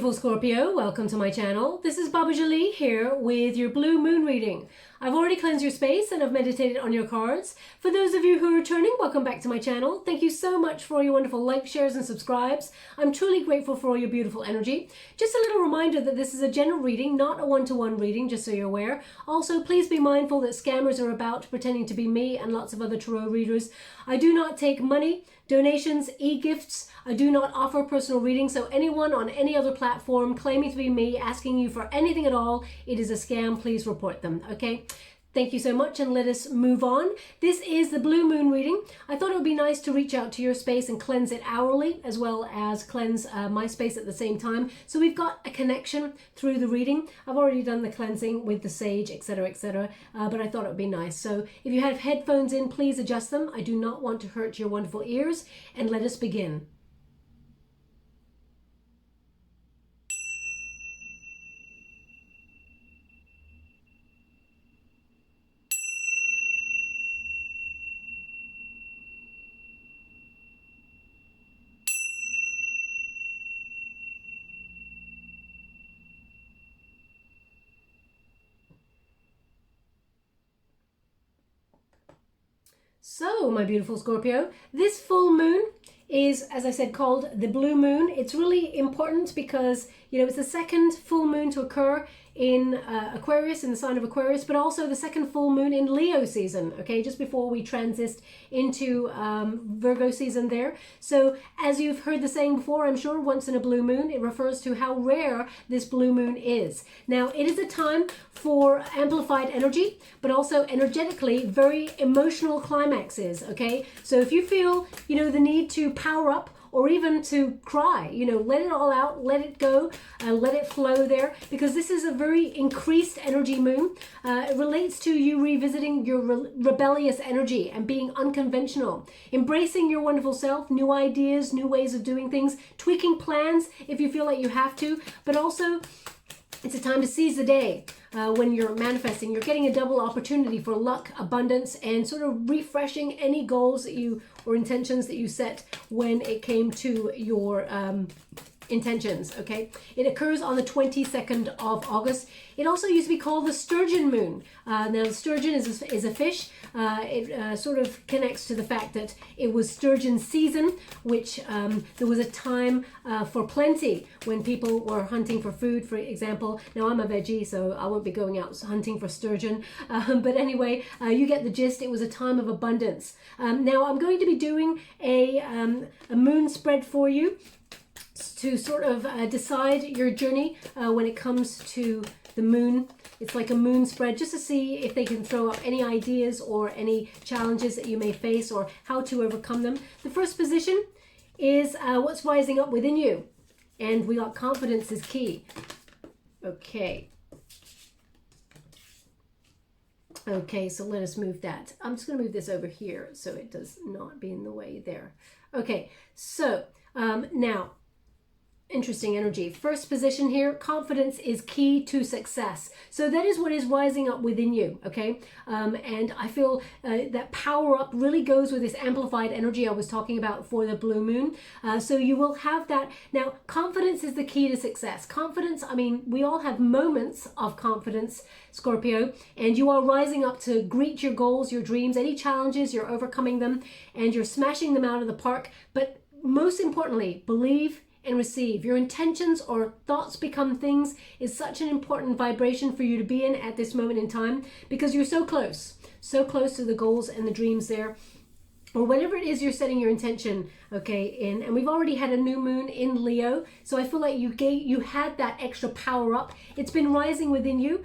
beautiful Scorpio, welcome to my channel. This is Baba Jolie here with your blue moon reading. I've already cleansed your space and I've meditated on your cards. For those of you who are returning, welcome back to my channel. Thank you so much for all your wonderful likes, shares and subscribes. I'm truly grateful for all your beautiful energy. Just a little reminder that this is a general reading, not a one-to-one reading, just so you're aware. Also, please be mindful that scammers are about pretending to be me and lots of other tarot readers. I do not take money, donations, e-gifts. I do not offer personal readings, so anyone on any other platform claiming to be me, asking you for anything at all, it is a scam. Please report them, okay? Thank you so much, and let us move on. This is the blue moon reading. I thought it would be nice to reach out to your space and cleanse it hourly, as well as cleanse my space at the same time. So we've got a connection through the reading. I've already done the cleansing with the sage, etc., but I thought it would be nice. So if you have headphones in, please adjust them. I do not want to hurt your wonderful ears, and let us begin. So, my beautiful Scorpio, this full moon is, as I said, called the blue moon. It's really important because, you know, it's the second full moon to occur in Aquarius, in the sign of Aquarius, but also the second full moon in Leo season, okay, just before we transit into Virgo season there. So as you've heard the saying before, I'm sure, once in a blue moon, it refers to how rare this blue moon is. Now, it is a time for amplified energy, but also energetically very emotional climaxes, okay? So if you feel, you know, the need to power up, or even to cry, you know, let it all out, let it go, let it flow there, because this is a very increased energy moon. It relates to you revisiting your rebellious energy and being unconventional, embracing your wonderful self, new ideas, new ways of doing things, tweaking plans if you feel like you have to, but also it's a time to seize the day. When you're manifesting, you're getting a double opportunity for luck, abundance, and sort of refreshing any goals that you or intentions that you set when it came to your intentions, okay? It occurs on the 22nd of August. It also used to be called the sturgeon moon. Now, the sturgeon is a fish. It sort of connects to the fact that it was sturgeon season, which there was a time for plenty when people were hunting for food, for example. Now, I'm a veggie, so I won't be going out hunting for sturgeon. But anyway, you get the gist. It was a time of abundance. Now, I'm going to be doing a moon spread for you to sort of decide your journey when it comes to the moon. It's like a moon spread, just to see if they can throw up any ideas or any challenges that you may face or how to overcome them. The first position is what's rising up within you. And we got confidence is key. Okay. Okay, so let us move that. I'm just going to move this over here so it does not be in the way there. Okay, so now, interesting energy. First position here, confidence is key to success. So that is what is rising up within you, okay? And I feel that power up really goes with this amplified energy I was talking about for the blue moon. So you will have that. Now, confidence is the key to success. Confidence, I mean, we all have moments of confidence, Scorpio, and you are rising up to greet your goals, your dreams, any challenges, you're overcoming them, and you're smashing them out of the park. But most importantly, believe and receive. Your intentions or thoughts become things is such an important vibration for you to be in at this moment in time, because you're so close to the goals and the dreams there, or whatever it is you're setting your intention, okay, in. And we've already had a new moon in Leo, so I feel like you had that extra power up. It's been rising within you.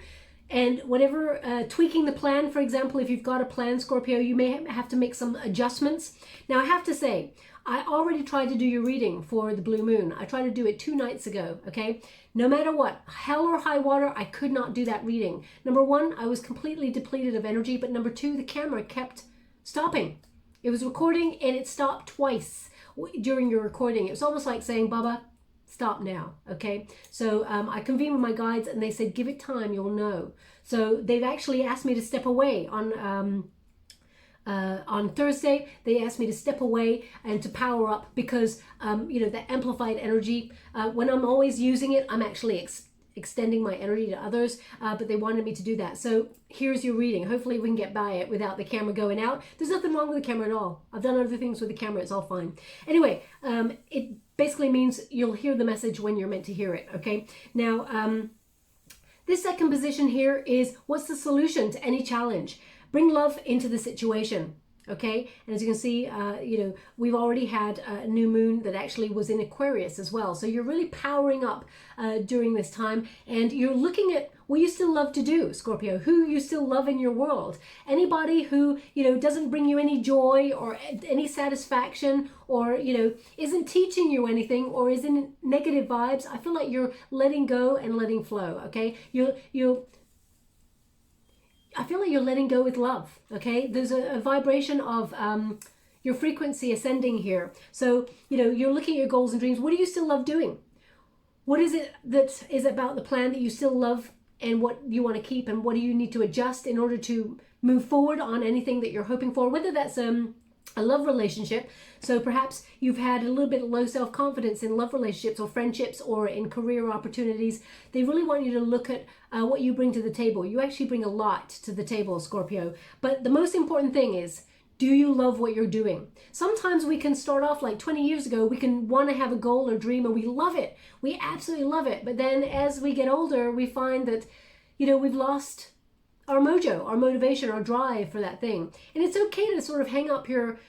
And whatever, tweaking the plan, for example, if you've got a plan, Scorpio, you may have to make some adjustments. Now, I have to say, I already tried to do your reading for the blue moon. I tried to do it 2 nights ago, okay? No matter what, hell or high water, I could not do that reading. Number 1, I was completely depleted of energy, but number 2, the camera kept stopping. It was recording and it stopped twice during your recording. It was almost like saying, Baba, stop now, okay? So I convened with my guides and they said, give it time, you'll know. So they've actually asked me to step away on on Thursday, they asked me to step away and to power up because, the amplified energy, when I'm always using it, I'm actually extending my energy to others, but they wanted me to do that. So here's your reading. Hopefully we can get by it without the camera going out. There's nothing wrong with the camera at all. I've done other things with the camera. It's all fine. Anyway, it basically means you'll hear the message when you're meant to hear it. Okay. Now, this second position here is, what's the solution to any challenge? Bring love into the situation. Okay, and as you can see, we've already had a new moon that actually was in Aquarius as well. So you're really powering up during this time, and you're looking at what you still love to do, Scorpio, who you still love in your world. Anybody who, doesn't bring you any joy or any satisfaction, or, isn't teaching you anything, or is in negative vibes. I feel like you're letting go and letting flow. Okay, I feel like you're letting go with love, okay? There's a vibration of your frequency ascending here. So, you're looking at your goals and dreams. What do you still love doing? What is it that is about the plan that you still love, and what you want to keep, and what do you need to adjust in order to move forward on anything that you're hoping for? Whether that's a love relationship. So perhaps you've had a little bit of low self-confidence in love relationships or friendships or in career opportunities. They really want you to look at what you bring to the table. You actually bring a lot to the table, Scorpio. But the most important thing is, do you love what you're doing? Sometimes we can start off like 20 years ago, we can want to have a goal or dream and we love it. We absolutely love it. But then as we get older, we find that, we've lost our mojo, our motivation, our drive for that thing. And it's okay to sort of hang up your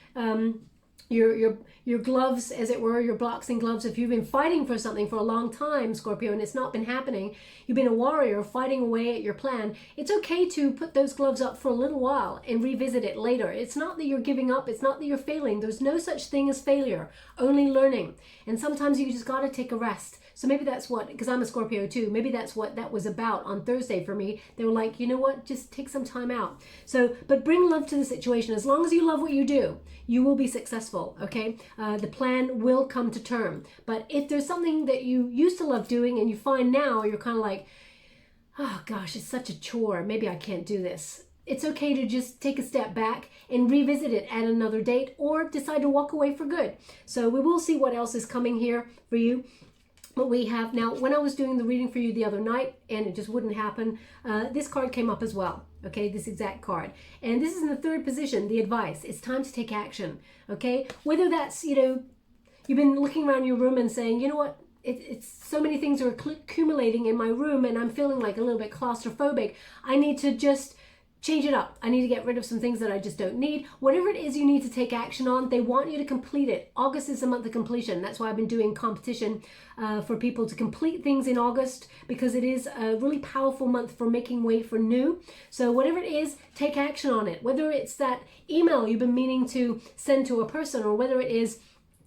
gloves, as it were, your boxing gloves. If you've been fighting for something for a long time, Scorpio, and it's not been happening, you've been a warrior fighting away at your plan, it's okay to put those gloves up for a little while and revisit it later. It's not that you're giving up. It's not that you're failing. There's no such thing as failure, only learning. And sometimes you just got to take a rest. So maybe that's what, because I'm a Scorpio too, maybe that's what that was about on Thursday for me. They were like, you know what, just take some time out. So, but bring love to the situation. As long as you love what you do, you will be successful, okay? The plan will come to term. But if there's something that you used to love doing and you find now you're kind of like, oh gosh, it's such a chore, maybe I can't do this. It's okay to just take a step back and revisit it at another date, or decide to walk away for good. So we will see what else is coming here for you. What we have now, when I was doing the reading for you the other night and it just wouldn't happen, this card came up as well. Okay, this exact card. And this is in the third position, the advice. It's time to take action. Okay, whether that's, you've been looking around your room and saying, you know what, it's so many things are accumulating in my room and I'm feeling like a little bit claustrophobic. I need to just change it up. I need to get rid of some things that I just don't need. Whatever it is you need to take action on, they want you to complete it. August is the month of completion. That's why I've been doing competition for people to complete things in August, because it is a really powerful month for making way for new. So whatever it is, take action on it. Whether it's that email you've been meaning to send to a person, or whether it is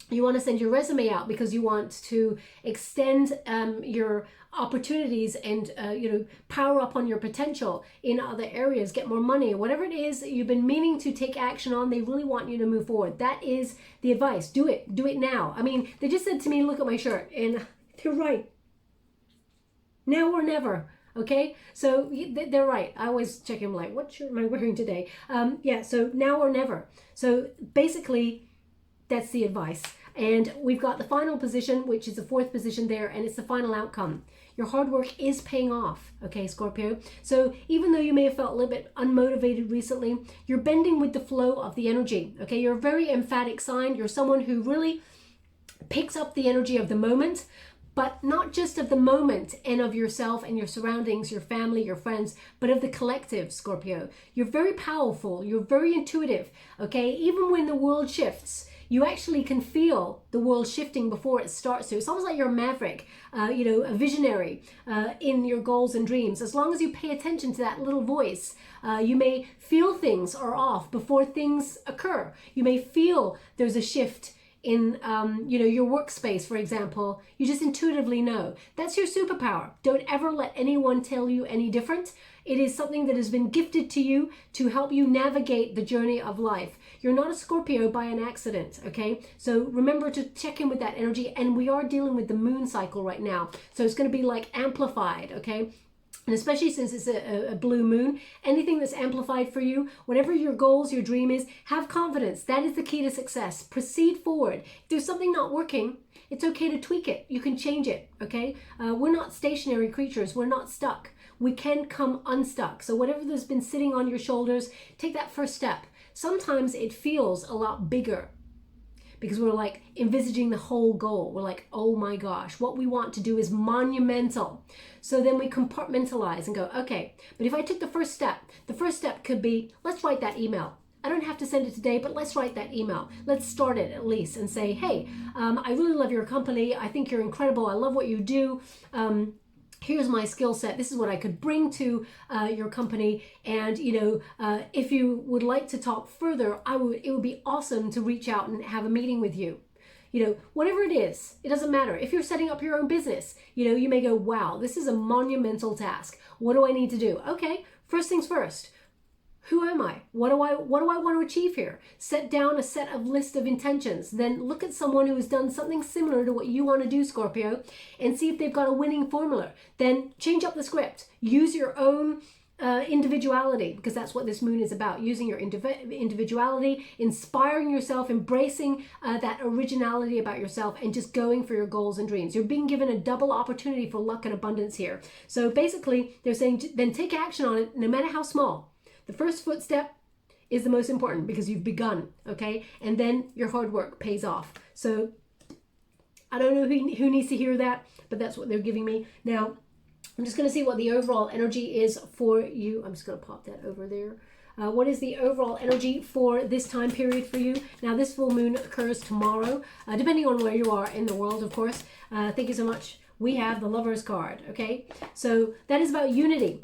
you want to send your resume out because you want to extend your opportunities and power up on your potential in other areas, get more money, whatever it is that you've been meaning to take action on, they really want you to move forward. That is the advice. Do it now. I mean, they just said to me, look at my shirt, and they're right. Now or never. Okay, so they're right. I always check in like, what shirt am I wearing today? So now or never. So basically, that's the advice. And we've got the final position, which is the fourth position there, and it's the final outcome. Your hard work is paying off, okay, Scorpio? So even though you may have felt a little bit unmotivated recently, you're bending with the flow of the energy, okay? You're a very emphatic sign. You're someone who really picks up the energy of the moment, but not just of the moment and of yourself and your surroundings, your family, your friends, but of the collective, Scorpio. You're very powerful. You're very intuitive, okay? Even when the world shifts, you actually can feel the world shifting before it starts to. It's almost like you're a maverick, a visionary in your goals and dreams. As long as you pay attention to that little voice, you may feel things are off before things occur. You may feel there's a shift in your workspace, for example. You just intuitively know. That's your superpower. Don't ever let anyone tell you any different. It is something that has been gifted to you to help you navigate the journey of life. You're not a Scorpio by an accident, okay? So remember to check in with that energy, and we are dealing with the moon cycle right now. So it's going to be like amplified, okay? And especially since it's a blue moon, anything that's amplified for you, whatever your goals, your dream is, have confidence. That is the key to success. Proceed forward. If there's something not working, it's okay to tweak it. You can change it, okay? We're not stationary creatures. We're not stuck. We can come unstuck. So whatever that's been sitting on your shoulders, take that first step. Sometimes it feels a lot bigger because we're like envisaging the whole goal. We're like, oh my gosh, what we want to do is monumental. So then we compartmentalize and go, okay, but if I took the first step could be, let's write that email. I don't have to send it today, but let's write that email. Let's start it at least and say, hey, I really love your company. I think you're incredible. I love what you do. Here's my skill set. This is what I could bring to your company. And, if you would like to talk further, it would be awesome to reach out and have a meeting with you. Whatever it is, it doesn't matter. If you're setting up your own business, you may go, wow, this is a monumental task. What do I need to do? Okay, first things first. Who am I? What do I want to achieve here? Set down a set of list of intentions. Then look at someone who has done something similar to what you want to do, Scorpio, and see if they've got a winning formula. Then change up the script. Use your own individuality, because that's what this moon is about. Using your individuality, inspiring yourself, embracing that originality about yourself, and just going for your goals and dreams. You're being given a double opportunity for luck and abundance here. So basically, they're saying, then take action on it, no matter how small. The first footstep is the most important because you've begun, okay? And then your hard work pays off. So I don't know who needs to hear that, but that's what they're giving me. Now, I'm just going to see what the overall energy is for you. I'm just going to pop that over there. What is the overall energy for this time period for you? Now, this full moon occurs tomorrow, depending on where you are in the world, of course. Thank you so much. We have the Lover's card, okay? So that is about unity.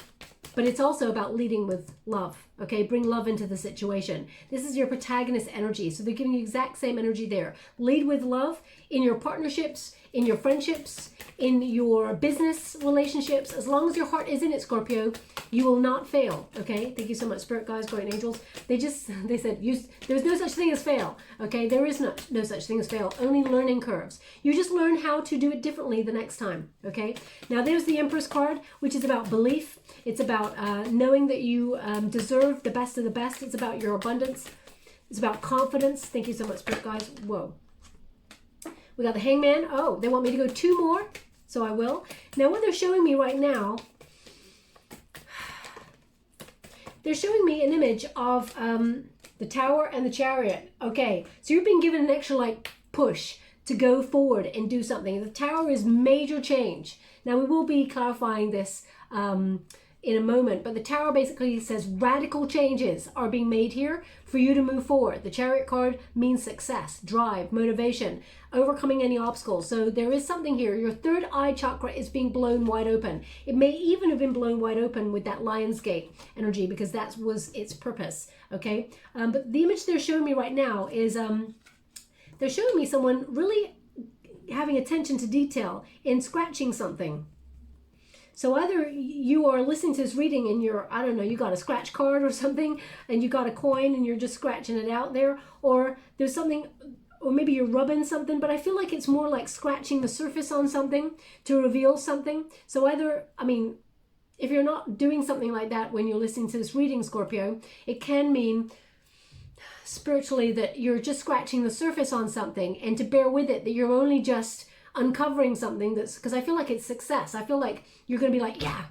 But it's also about leading with love, okay? Bring love into the situation. This is your protagonist energy. So they're giving you exact same energy there. Lead with love in your partnerships, in your friendships, in your business relationships. As long as your heart is in it, Scorpio, you will not fail, okay? Thank you so much, Spirit Guides, Guardian Angels. They said, there's no such thing as fail, okay? There is no such thing as fail, only learning curves. You just learn how to do it differently the next time, okay? Now, there's the Empress card, which is about belief. It's about knowing that you deserve the best of the best. It's about your abundance. It's about confidence. Thank you so much, Spirit Guides. Whoa. We got the Hangman. Oh, they want me to go 2 more, so I will. Now, what they're showing me right now, they're showing me an image of the Tower and the Chariot. Okay, so you're being given an extra, push to go forward and do something. The Tower is major change. Now, we will be clarifying this in a moment, but the Tower basically says radical changes are being made here for you to move forward. The Chariot card means success, drive, motivation, overcoming any obstacles. So there is something here. Your third eye chakra is being blown wide open. It may even have been blown wide open with that Lion's Gate energy, because that was its purpose, okay? But the image they're showing me right now is they're showing me someone really having attention to detail in scratching something. So either you are listening to this reading and you got a scratch card or something, and you got a coin and you're just scratching it out there, or there's something, or maybe you're rubbing something, but I feel like it's more like scratching the surface on something to reveal something. So if you're not doing something like that when you're listening to this reading, Scorpio, it can mean spiritually that you're just scratching the surface on something, and to bear with it, that you're only just uncovering something because I feel like it's success. I feel like you're going to be like, yeah,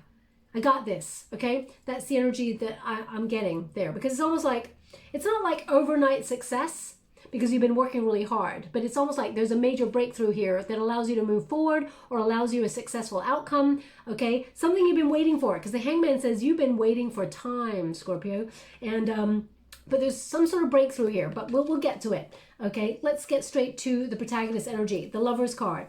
I got this, okay? That's the energy that I'm getting there, because it's almost like, it's not like overnight success because you've been working really hard, but it's almost like there's a major breakthrough here that allows you to move forward or allows you a successful outcome, okay? Something you've been waiting for, because the Hangman says you've been waiting for time, Scorpio, and but there's some sort of breakthrough here, but we'll get to it, okay? Let's get straight to the protagonist energy, the Lover's card.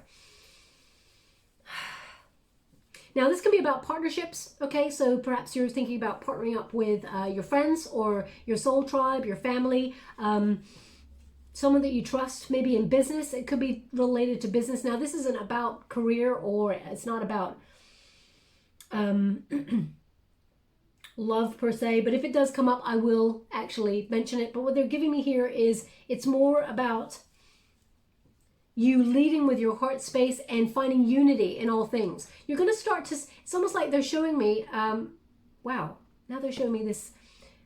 Now, this can be about partnerships, okay? So perhaps you're thinking about partnering up with your friends or your soul tribe, your family, someone that you trust, maybe in business. It could be related to business. Now, this isn't about career, or it's not about love per se, but if it does come up, I will actually mention it. But what they're giving me here is it's more about you leading with your heart space and finding unity in all things. You're going to start to, it's almost like they're showing me, wow, now they're showing me this,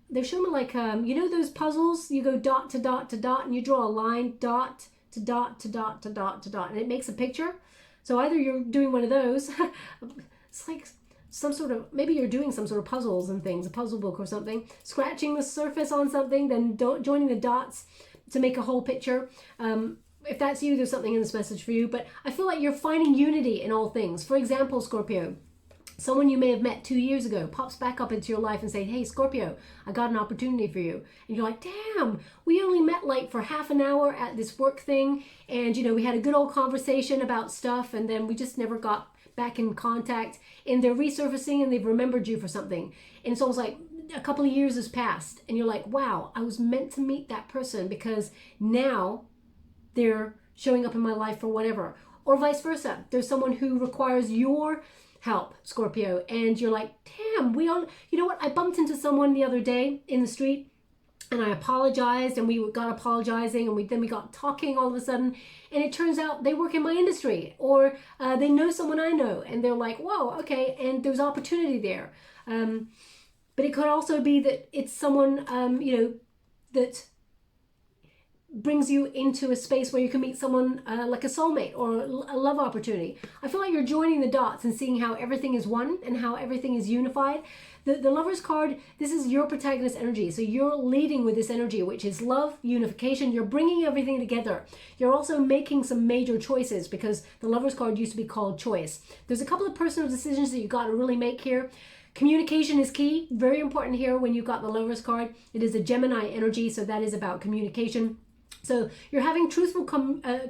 they're showing me like, you know those puzzles? You go dot to dot to dot and you draw a line, dot to dot to dot to dot to dot, and it makes a picture. So either you're doing one of those, it's like some sort of, maybe you're doing some sort of puzzles and things, a puzzle book or something, scratching the surface on something, then joining the dots to make a whole picture. If that's you, there's something in this message for you, but I feel like you're finding unity in all things. For example, Scorpio, someone you may have met 2 years ago pops back up into your life and say, hey, Scorpio, I got an opportunity for you. And you're like, damn, we only met like for half an hour at this work thing. And, you know, we had a good old conversation about stuff, and then we just never got back in contact. And they're resurfacing and they've remembered you for something. And it's almost like a couple of years has passed and you're like, wow, I was meant to meet that person because now they're showing up in my life for whatever. Or vice versa. There's someone who requires your help, Scorpio, and you're like, damn, we all, you know what? I bumped into someone the other day in the street and I apologized, and we got apologizing, and then we got talking all of a sudden, and it turns out they work in my industry, or they know someone I know, and they're like, whoa, okay, and there's opportunity there. But it could also be that it's someone, you know, that brings you into a space where you can meet someone like a soulmate or a love opportunity. I feel like you're joining the dots and seeing how everything is one and how everything is unified. The Lover's card, this is your protagonist energy. So you're leading with this energy, which is love, unification. You're bringing everything together. You're also making some major choices, because the Lover's card used to be called choice. There's a couple of personal decisions that you got to really make here. Communication is key, very important here when you've got the Lover's card. It is a Gemini energy, so that is about communication. So you're having truthful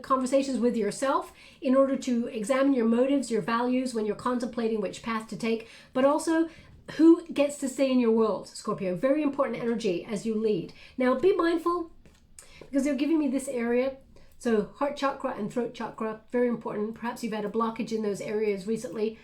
conversations with yourself in order to examine your motives, your values when you're contemplating which path to take, but also who gets to stay in your world, Scorpio. Very important energy as you lead. Now be mindful, because they're giving me this area. So heart chakra and throat chakra, very important. Perhaps you've had a blockage in those areas recently.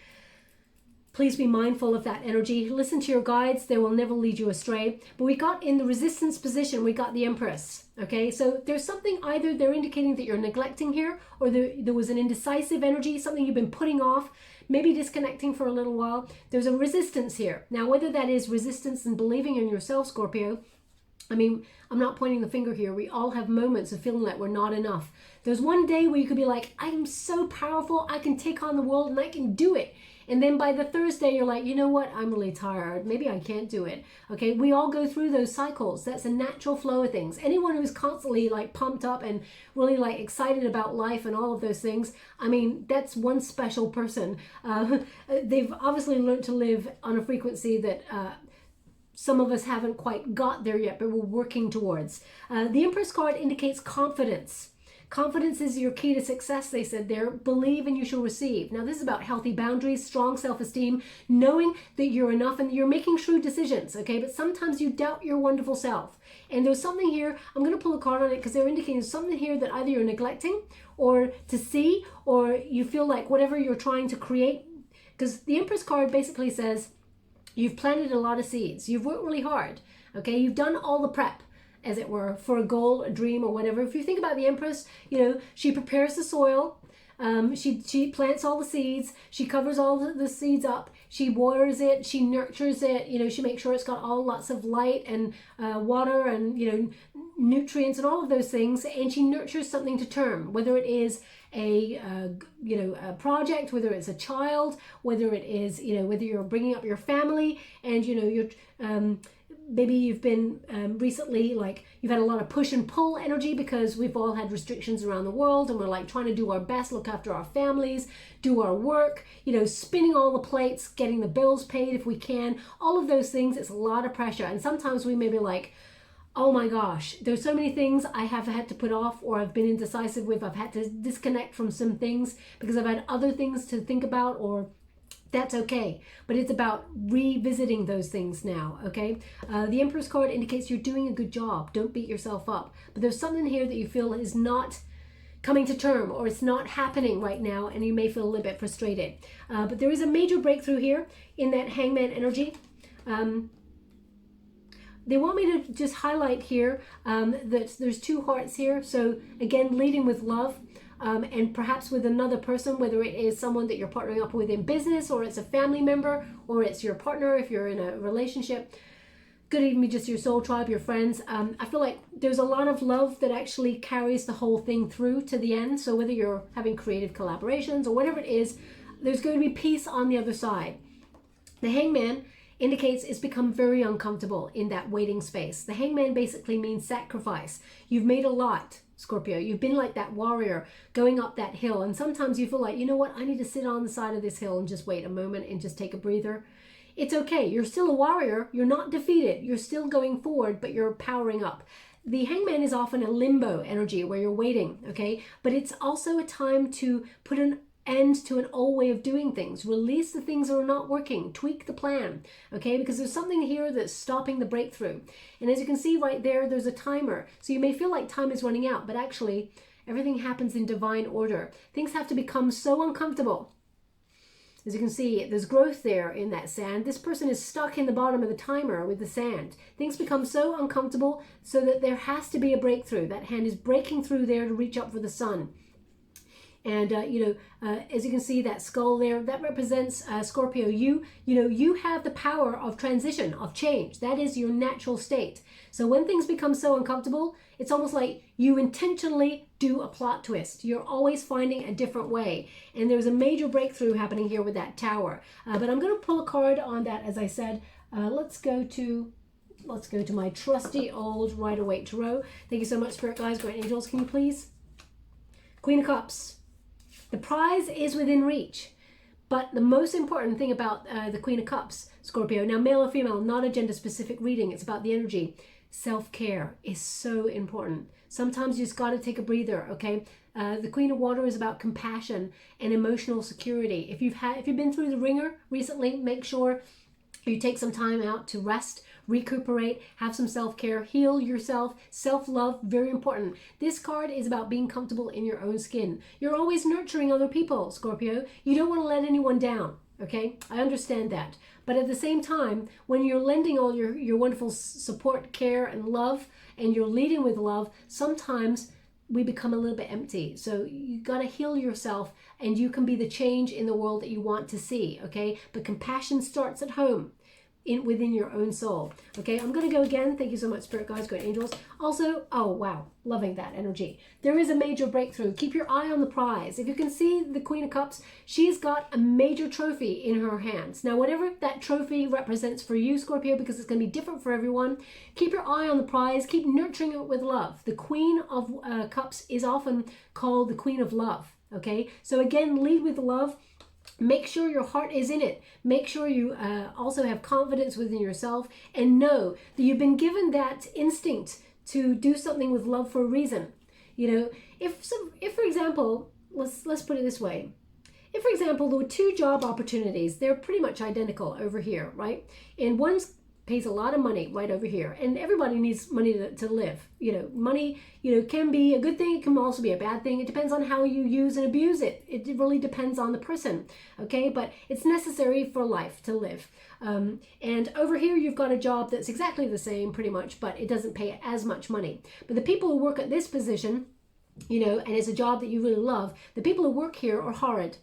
Please be mindful of that energy. Listen to your guides. They will never lead you astray. But we got in the resistance position, we got the Empress. Okay, so there's something, either they're indicating that you're neglecting here, or there was an indecisive energy, something you've been putting off, maybe disconnecting for a little while. There's a resistance here. Now, whether that is resistance in believing in yourself, Scorpio, I mean, I'm not pointing the finger here. We all have moments of feeling like we're not enough. There's one day where you could be like, I am so powerful, I can take on the world and I can do it. And then by the Thursday, you're like, you know what? I'm really tired. Maybe I can't do it. Okay, we all go through those cycles. That's a natural flow of things. Anyone who's constantly like pumped up and really like excited about life and all of those things, I mean, that's one special person. They've obviously learned to live on a frequency that some of us haven't quite got there yet, but we're working towards. The Empress card indicates confidence. Confidence is your key to success, they said there. Believe and you shall receive. Now, this is about healthy boundaries, strong self-esteem, knowing that you're enough and you're making shrewd decisions, okay? But sometimes you doubt your wonderful self. And there's something here, I'm going to pull a card on it because they're indicating something here that either you're neglecting or to see, or you feel like whatever you're trying to create. Because the Empress card basically says you've planted a lot of seeds. You've worked really hard, okay? You've done all the prep, as it were, for a goal, a dream, or whatever. If you think about the Empress, you know, she prepares the soil, she plants all the seeds, she covers all the seeds up, she waters it, she nurtures it, you know, she makes sure it's got all lots of light and water and, you know, nutrients and all of those things, and she nurtures something to term, whether it is a project, whether it's a child, whether it is, you know, whether you're bringing up your family, and, you know, you're maybe you've been recently, like, you've had a lot of push and pull energy because we've all had restrictions around the world, and we're like trying to do our best, look after our families, do our work, you know, spinning all the plates, getting the bills paid if we can, all of those things. It's a lot of pressure. And sometimes we may be like, oh my gosh, there's so many things I have had to put off, or I've been indecisive with. I've had to disconnect from some things because I've had other things to think about, or that's okay. But it's about revisiting those things now, okay? The Emperor's card indicates you're doing a good job. Don't beat yourself up. But there's something here that you feel is not coming to term, or it's not happening right now, and you may feel a little bit frustrated. But there is a major breakthrough here in that Hangman energy. They want me to just highlight here that there's two hearts here. So again, leading with love. and perhaps with another person, whether it is someone that you're partnering up with in business, or it's a family member, or it's your partner if you're in a relationship. Could even be just your soul tribe, your friends. I feel like there's a lot of love that actually carries the whole thing through to the end. So whether you're having creative collaborations or whatever it is, there's going to be peace on the other side. The Hangman indicates it's become very uncomfortable in that waiting space. The Hangman basically means sacrifice. You've made a lot, Scorpio. You've been like that warrior going up that hill. And sometimes you feel like, you know what, I need to sit on the side of this hill and just wait a moment and just take a breather. It's okay. You're still a warrior. You're not defeated. You're still going forward, but you're powering up. The Hangman is often a limbo energy where you're waiting, okay? But it's also a time to put an end to an old way of doing things. Release the things that are not working. Tweak the plan, okay? Because there's something here that's stopping the breakthrough. And as you can see right there, there's a timer. So you may feel like time is running out, but actually everything happens in divine order. Things have to become so uncomfortable. As you can see, there's growth there in that sand. This person is stuck in the bottom of the timer with the sand. Things become so uncomfortable so that there has to be a breakthrough. That hand is breaking through there to reach up for the sun. And, as you can see, that skull there, that represents Scorpio. You have the power of transition, of change. That is your natural state. So when things become so uncomfortable, it's almost like you intentionally do a plot twist. You're always finding a different way. And there's a major breakthrough happening here with that tower. But I'm going to pull a card on that, as I said. Let's go to my trusty old Rider-Waite Tarot. Thank you so much, Spirit Guides, Great Angels. Can you please? Queen of Cups. The prize is within reach. But the most important thing about the Queen of Cups, Scorpio, now male or female, not a gender-specific reading, it's about the energy. Self-care is so important. Sometimes you just got to take a breather, okay? The Queen of Water is about compassion and emotional security. If you've been through the ringer recently, make sure you take some time out to rest, recuperate, have some self-care, heal yourself. Self-love, very important. This card is about being comfortable in your own skin. You're always nurturing other people, Scorpio. You don't want to let anyone down, okay? I understand that. But at the same time, when you're lending all your wonderful support, care, and love, and you're leading with love, sometimes we become a little bit empty. So you got to heal yourself, and you can be the change in the world that you want to see, okay? But compassion starts at home. Within your own soul. Okay, I'm going to go again. Thank you so much, Spirit Guides, Great Angels. Also, oh wow, loving that energy. There is a major breakthrough. Keep your eye on the prize. If you can see the Queen of Cups, she's got a major trophy in her hands. Now, whatever that trophy represents for you, Scorpio, because it's going to be different for everyone, keep your eye on the prize. Keep nurturing it with love. The Queen of Cups is often called the Queen of Love. Okay, so again, lead with love. Make sure your heart is in it. Make sure you also have confidence within yourself, and know that you've been given that instinct to do something with love for a reason. You know, if for example, let's put it this way. If, for example, there were two job opportunities, they're pretty much identical over here, right? And one's pays a lot of money right over here, and everybody needs money to live. You know, money, can be a good thing. It can also be a bad thing. It depends on how you use and abuse it. It really depends on the person, okay? But it's necessary for life to live. And over here, you've got a job that's exactly the same pretty much, but it doesn't pay as much money. But the people who work at this position, and it's a job that you really love, the people who work here are horrid.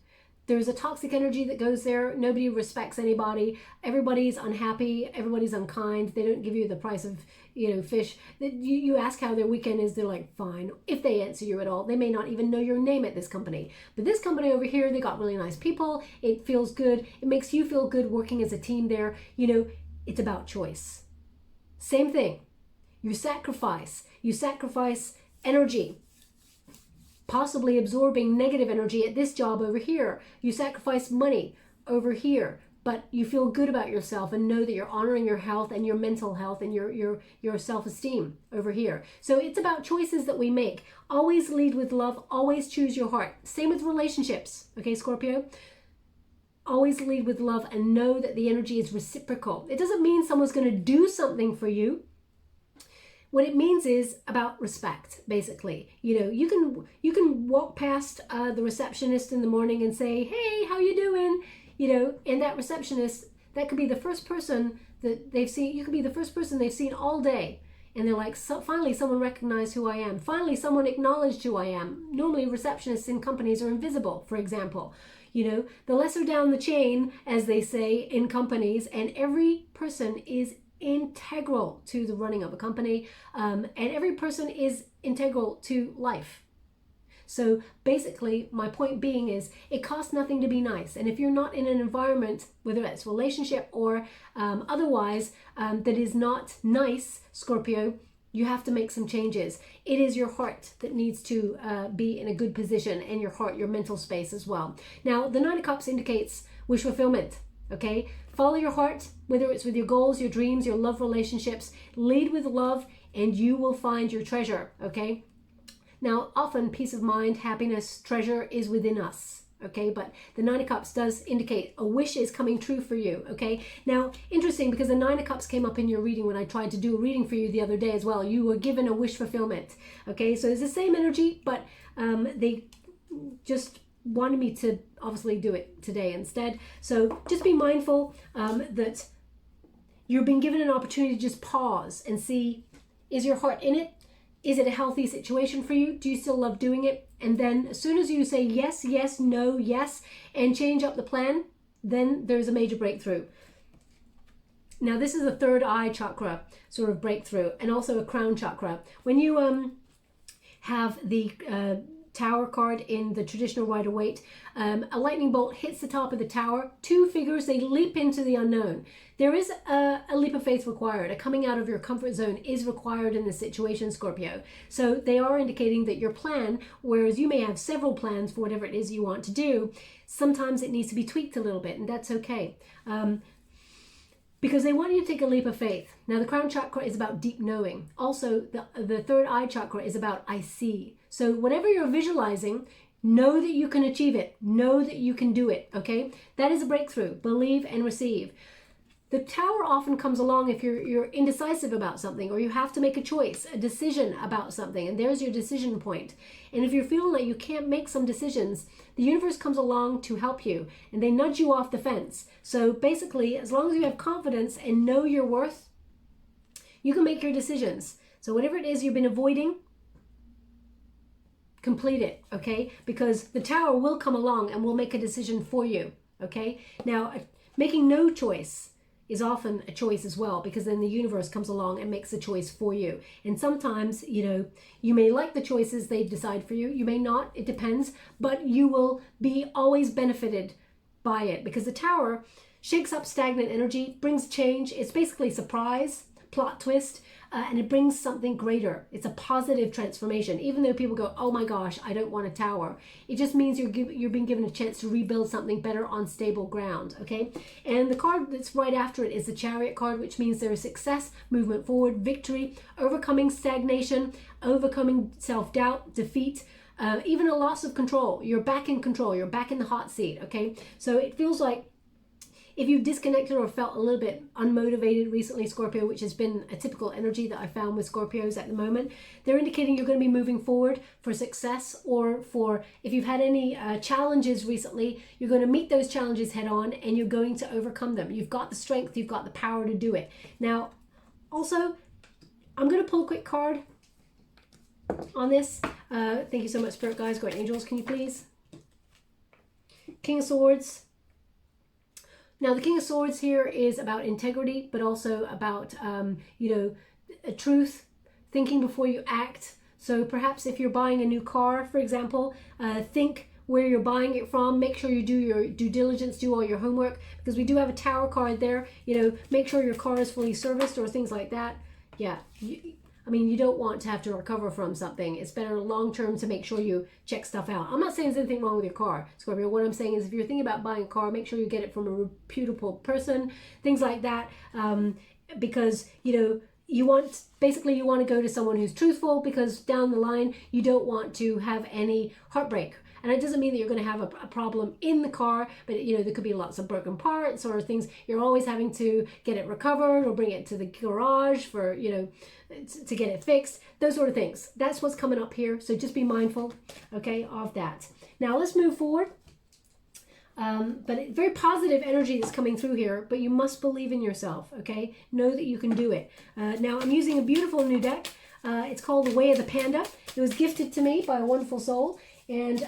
There's a toxic energy that goes there. Nobody respects anybody. Everybody's unhappy. Everybody's unkind. They don't give you the price of, fish. You ask how their weekend is, they're like, fine. If they answer you at all, they may not even know your name at this company. But this company over here, they got really nice people. It feels good. It makes you feel good working as a team there. It's about choice. Same thing. You sacrifice energy. Possibly absorbing negative energy at this job over here. You sacrifice money over here, but you feel good about yourself and know that you're honoring your health and your mental health and your self-esteem over here. So it's about choices that we make. Always lead with love. Always choose your heart. Same with relationships. Okay, Scorpio? Always lead with love and know that the energy is reciprocal. It doesn't mean someone's going to do something for you. What it means is about respect, basically. You can walk past the receptionist in the morning and say, hey, how you doing? And that receptionist, that could be the first person that they've seen. You could be the first person they've seen all day. and they're like, so finally someone recognized who I am. Finally someone acknowledged who I am. Normally receptionists in companies are invisible, for example. You know, the lesser down the chain, as they say in companies, and every person is integral to the running of a company, and every person is integral to life. So basically, my point being is it costs nothing to be nice. And if you're not in an environment, whether it's relationship or otherwise, that is not nice, Scorpio, you have to make some changes. It is your heart that needs to be in a good position, and your heart, your mental space as well. Now, the Nine of Cups indicates wish fulfillment, okay? Follow your heart, whether it's with your goals, your dreams, your love relationships. Lead with love, and you will find your treasure, okay? Now, often peace of mind, happiness, treasure is within us, okay? But the Nine of Cups does indicate a wish is coming true for you, okay? Now, interesting, because the Nine of Cups came up in your reading when I tried to do a reading for you the other day as well. You were given a wish fulfillment, okay? So it's the same energy, but they just wanted me to obviously do it today instead. So just be mindful that you've been given an opportunity to just pause and see, is your heart in it? Is it a healthy situation for you? Do you still love doing it? And then as soon as you say yes, yes, no, yes, and change up the plan, then there's a major breakthrough. Now, this is a third eye chakra sort of breakthrough, and also a crown chakra. When you have the Tower card in the traditional Rider-Waite, a lightning bolt hits the top of the tower. Two figures, they leap into the unknown. There is a leap of faith required. A coming out of your comfort zone is required in this situation, Scorpio. So they are indicating that your plan, whereas you may have several plans for whatever it is you want to do, sometimes it needs to be tweaked a little bit, and that's okay. Because they want you to take a leap of faith. Now, the crown chakra is about deep knowing. Also, the third eye chakra is about I see. So whatever you're visualizing, know that you can achieve it. Know that you can do it, okay? That is a breakthrough. Believe and receive. The tower often comes along if you're indecisive about something, or you have to make a choice, a decision about something, and there's your decision point. And if you're feeling like you can't make some decisions, the universe comes along to help you, and they nudge you off the fence. So basically, as long as you have confidence and know your worth, you can make your decisions. So whatever it is you've been avoiding, complete it, okay? Because the tower will come along and will make a decision for you, okay? Now, making no choice is often a choice as well, because then the universe comes along and makes a choice for you. And sometimes, you know, you may like the choices they decide for you, you may not, it depends, but you will be always benefited by it, because the tower shakes up stagnant energy, brings change. It's basically surprise, plot twist, and it brings something greater. It's a positive transformation. Even though people go, oh my gosh, I don't want a tower, it just means you're being given a chance to rebuild something better on stable ground, okay? And the card that's right after it is the Chariot card, which means there is success, movement forward, victory, overcoming stagnation, overcoming self-doubt, defeat, even a loss of control. You're back in control. You're back in the hot seat, okay? So it feels like if you've disconnected or felt a little bit unmotivated recently, Scorpio, which has been a typical energy that I found with Scorpios at the moment, they're indicating you're going to be moving forward for success, or for if you've had any challenges recently, you're going to meet those challenges head on and you're going to overcome them. You've got the strength, you've got the power to do it. Now, also, I'm going to pull a quick card on this. Thank you so much, Spirit Guides, Great Angels, can you please? King of Swords. Now, the King of Swords here is about integrity, but also about, you know, a truth, thinking before you act. So perhaps if you're buying a new car, for example, think where you're buying it from. Make sure you do your due diligence, do all your homework, because we do have a Tower card there. You know, make sure your car is fully serviced or things like that. Yeah, I mean, you don't want to have to recover from something. It's better long term to make sure you check stuff out. I'm not saying there's anything wrong with your car, Scorpio. What I'm saying is if you're thinking about buying a car, make sure you get it from a reputable person, things like that. Because, you know, you want to go to someone who's truthful, because down the line, you don't want to have any heartbreak. And it doesn't mean that you're going to have a problem in the car, but, you know, there could be lots of broken parts or things. You're always having to get it recovered or bring it to the garage for, you know, to get it fixed, those sort of things. That's what's coming up here. So just be mindful, okay, of that. Now let's move forward. But very positive energy that's coming through here, but you must believe in yourself, okay? Know that you can do it. Now, I'm using a beautiful new deck. It's called The Way of the Panda. It was gifted to me by a wonderful soul, and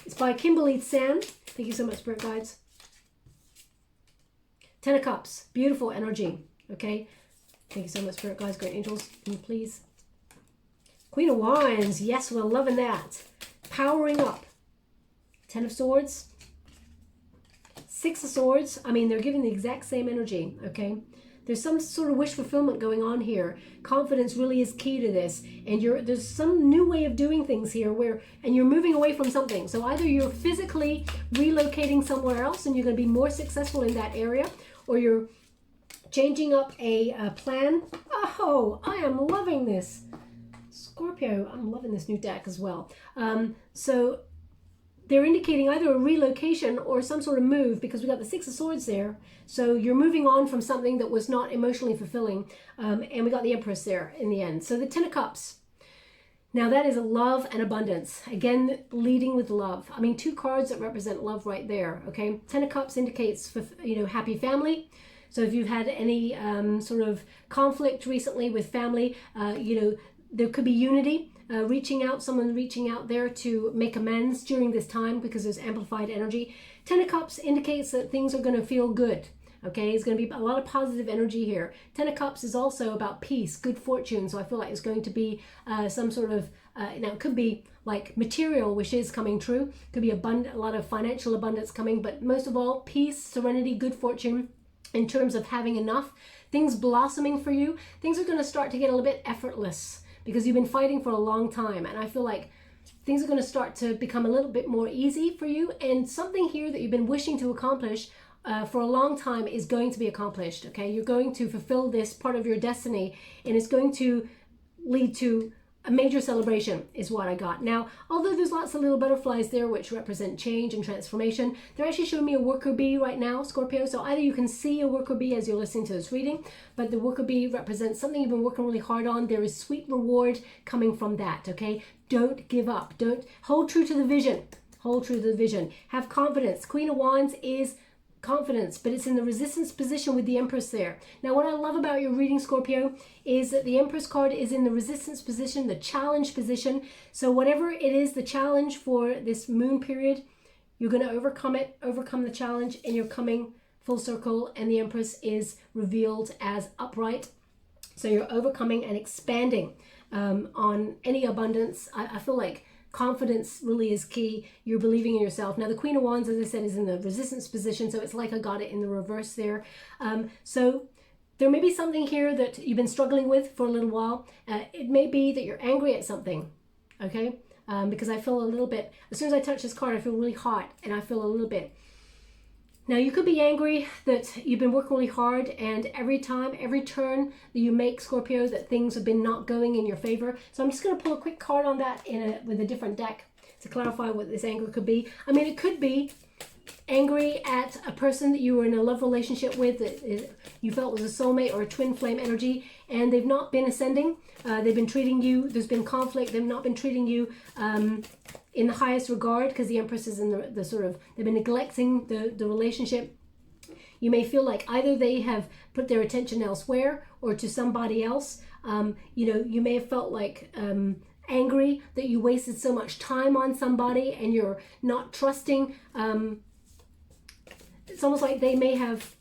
it's by Kimberly Tsan. Thank you so much, Spirit Guides. 10 of Cups, beautiful energy, okay? Thank you so much, Spirit Guides, great angels, can you please? Queen of Wands, yes, we're loving that. Powering up. 10 of Swords. 6 of Swords. I mean, they're giving the exact same energy, okay? There's some sort of wish fulfillment going on here. Confidence really is key to this. And there's some new way of doing things here and you're moving away from something. So either you're physically relocating somewhere else and you're going to be more successful in that area, or you're changing up a plan. Oh, I am loving this. Scorpio, I'm loving this new deck as well. So they're indicating either a relocation or some sort of move, because we got the 6 of Swords there. So you're moving on from something that was not emotionally fulfilling. And we got the Empress there in the end. So the 10 of Cups. Now that is a love and abundance. Again, leading with love. I mean, 2 cards that represent love right there, okay? 10 of Cups indicates, happy family. So if you've had any sort of conflict recently with family, there could be unity. Someone reaching out there to make amends during this time, because there's amplified energy. 10 of Cups indicates that things are going to feel good. Okay, it's going to be a lot of positive energy here. 10 of Cups is also about peace, good fortune. So I feel like it's going to be some sort of, now it could be like material wishes coming true. Could be a lot of financial abundance coming, but most of all, peace, serenity, good fortune in terms of having enough. Things blossoming for you. Things are going to start to get a little bit effortless, because you've been fighting for a long time. And I feel like things are going to start to become a little bit more easy for you. And something here that you've been wishing to accomplish for a long time is going to be accomplished, okay? You're going to fulfill this part of your destiny, and it's going to lead to a major celebration is what I got. Now, although there's lots of little butterflies there which represent change and transformation, they're actually showing me a worker bee right now, Scorpio. So either you can see a worker bee as you're listening to this reading, but the worker bee represents something you've been working really hard on. There is sweet reward coming from that, okay? Don't give up. Don't hold true to the vision. Hold true to the vision. Have confidence. Queen of Wands is confidence, but it's in the resistance position with the Empress there. Now, what I love about your reading, Scorpio, is that the Empress card is in the resistance position, the challenge position. So whatever it is, the challenge for this moon period, you're going to overcome it, overcome the challenge, and you're coming full circle, and the Empress is revealed as upright. So you're overcoming and expanding on any abundance. I feel like confidence really is key. You're believing in yourself. Now, the Queen of Wands, as I said, is in the resistance position, so it's like I got it in the reverse there. So there may be something here that you've been struggling with for a little while. It may be that you're angry at something, okay? Because I feel a little bit, as soon as I touch this card, I feel really hot, and I feel a little bit. Now, you could be angry that you've been working really hard, and every turn that you make, Scorpio, that things have been not going in your favor. So I'm just going to pull a quick card on that with a different deck to clarify what this anger could be. I mean, it could be angry at a person that you were in a love relationship with, that you felt was a soulmate or a twin flame energy, and they've not been ascending. They've been treating you, there's been conflict, they've not been treating you in the highest regard, because the Empress is in the sort of, they've been neglecting the relationship. You may feel like either they have put their attention elsewhere or to somebody else. You may have felt like angry that you wasted so much time on somebody and you're not trusting. It's almost like they may have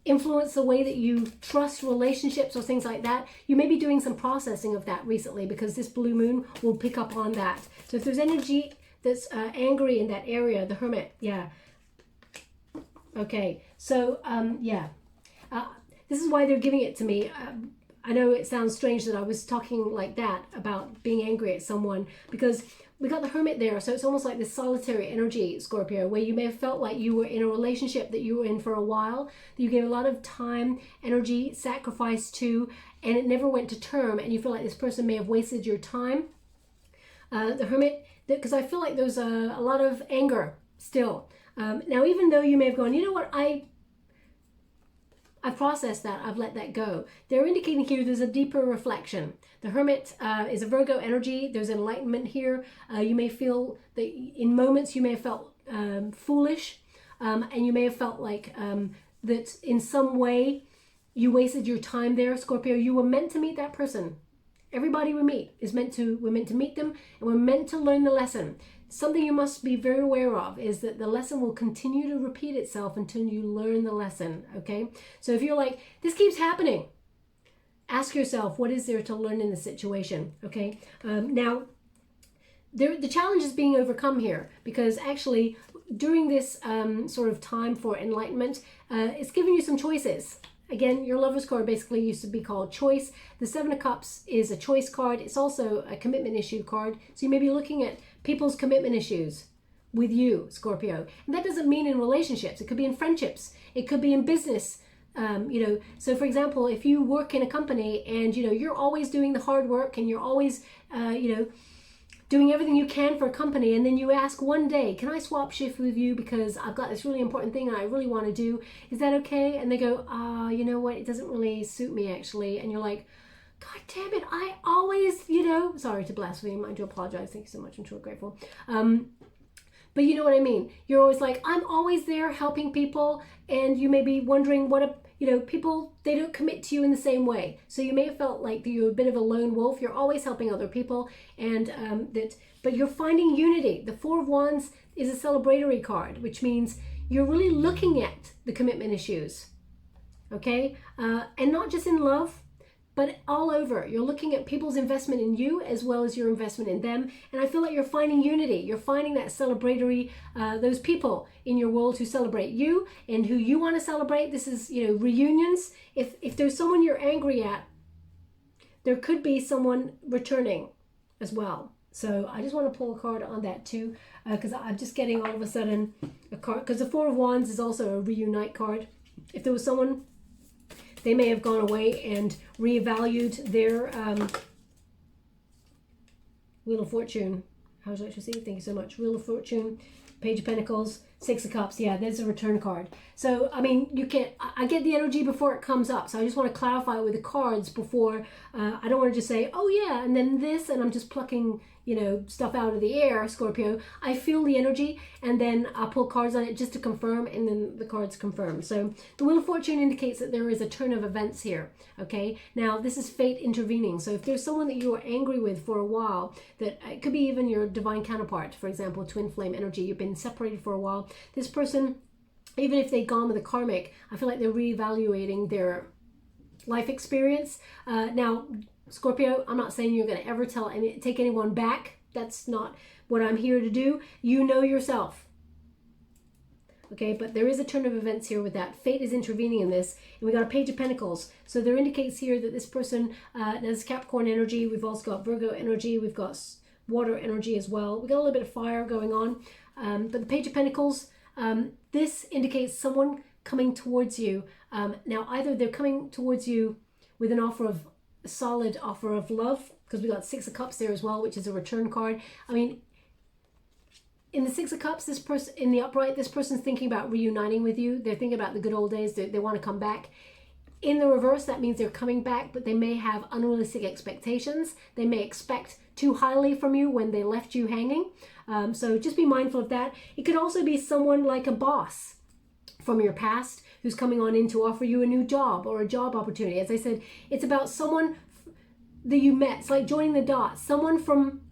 influenced the way that you trust relationships or things like that. You may be doing some processing of that recently, because this blue moon will pick up on that. So if there's energy that's angry in that area, the Hermit, yeah. Okay, so this is why they're giving it to me. I know it sounds strange that I was talking like that about being angry at someone, because we got the Hermit there, so it's almost like this solitary energy, Scorpio, where you may have felt like you were in a relationship that you were in for a while, that you gave a lot of time, energy, sacrifice to, and it never went to term, and you feel like this person may have wasted your time. The Hermit, because I feel like there's a lot of anger still. Now, even though you may have gone, you know what, I've processed that, I've let that go. They're indicating here there's a deeper reflection. The Hermit is a Virgo energy. There's enlightenment here. You may feel that in moments you may have felt foolish, and you may have felt like that in some way you wasted your time there, Scorpio. You were meant to meet that person. Everybody we meet is we're meant to meet them, and we're meant to learn the lesson. Something you must be very aware of is that the lesson will continue to repeat itself until you learn the lesson, okay? So if you're like, this keeps happening, ask yourself, what is there to learn in the situation, okay? Now, the challenge is being overcome here, because actually during this sort of time for enlightenment, it's giving you some choices. Again, your Lover's card basically used to be called choice. The Seven of Cups is a choice card. It's also a commitment issue card. So you may be looking at people's commitment issues with you, Scorpio. And that doesn't mean in relationships. It could be in friendships. It could be in business. So for example, if you work in a company and, you're always doing the hard work and you're always, doing everything you can for a company, and then you ask one day, can I swap shift with you because I've got this really important thing and I really want to do, is that okay? And they go, you know what, it doesn't really suit me actually. And you're like, God damn it, I always, sorry to blaspheme, I do apologize, thank you so much, I'm truly grateful. But you know what I mean? You're always like, I'm always there helping people, and you may be wondering people, they don't commit to you in the same way. So you may have felt like you're a bit of a lone wolf. You're always helping other people, and but you're finding unity. The Four of Wands is a celebratory card, which means you're really looking at the commitment issues, okay? And not just in love, but all over. You're looking at people's investment in you as well as your investment in them. And I feel like you're finding unity. You're finding that celebratory, those people in your world who celebrate you and who you want to celebrate. This is, reunions. If there's someone you're angry at, there could be someone returning as well. So I just want to pull a card on that too, because I'm just getting all of a sudden a card, because the Four of Wands is also a reunite card. If there was someone, they may have gone away and reevaluated their Wheel of Fortune. How would you like to see? Thank you so much. Wheel of Fortune, Page of Pentacles, Six of Cups. Yeah, there's a return card. So, I mean, I get the energy before it comes up. So I just want to clarify with the cards before. I don't want to just say, oh yeah, and then this, and I'm just plucking, stuff out of the air, Scorpio. I feel the energy, and then I'll pull cards on it just to confirm, and then the cards confirm. So the Wheel of Fortune indicates that there is a turn of events here, okay? Now, this is fate intervening. So if there's someone that you were angry with for a while, that it could be even your divine counterpart, for example, twin flame energy, you've been separated for a while. This person, even if they've gone with a karmic, I feel like they're reevaluating their life experience. Now, Scorpio, I'm not saying you're going to ever take anyone back. That's not what I'm here to do. You know yourself. Okay, but there is a turn of events here with that. Fate is intervening in this. And we got a Page of Pentacles. So there indicates here that this person, there's Capricorn energy. We've also got Virgo energy. We've got water energy as well. We got a little bit of fire going on. But the Page of Pentacles, this indicates someone coming towards you. Now, either they're coming towards you with a solid offer of love, because we got Six of Cups there as well, which is a return card. I mean, in the Six of Cups, this person in the upright, this person's thinking about reuniting with you. They're thinking about the good old days. They want to come back. In the reverse, that means they're coming back, but they may have unrealistic expectations. They may expect too highly from you when they left you hanging. So just be mindful of that. It could also be someone like a boss from your past who's coming on in to offer you a new job or a job opportunity. As I said, it's about someone that you met. It's like joining the dots. Someone from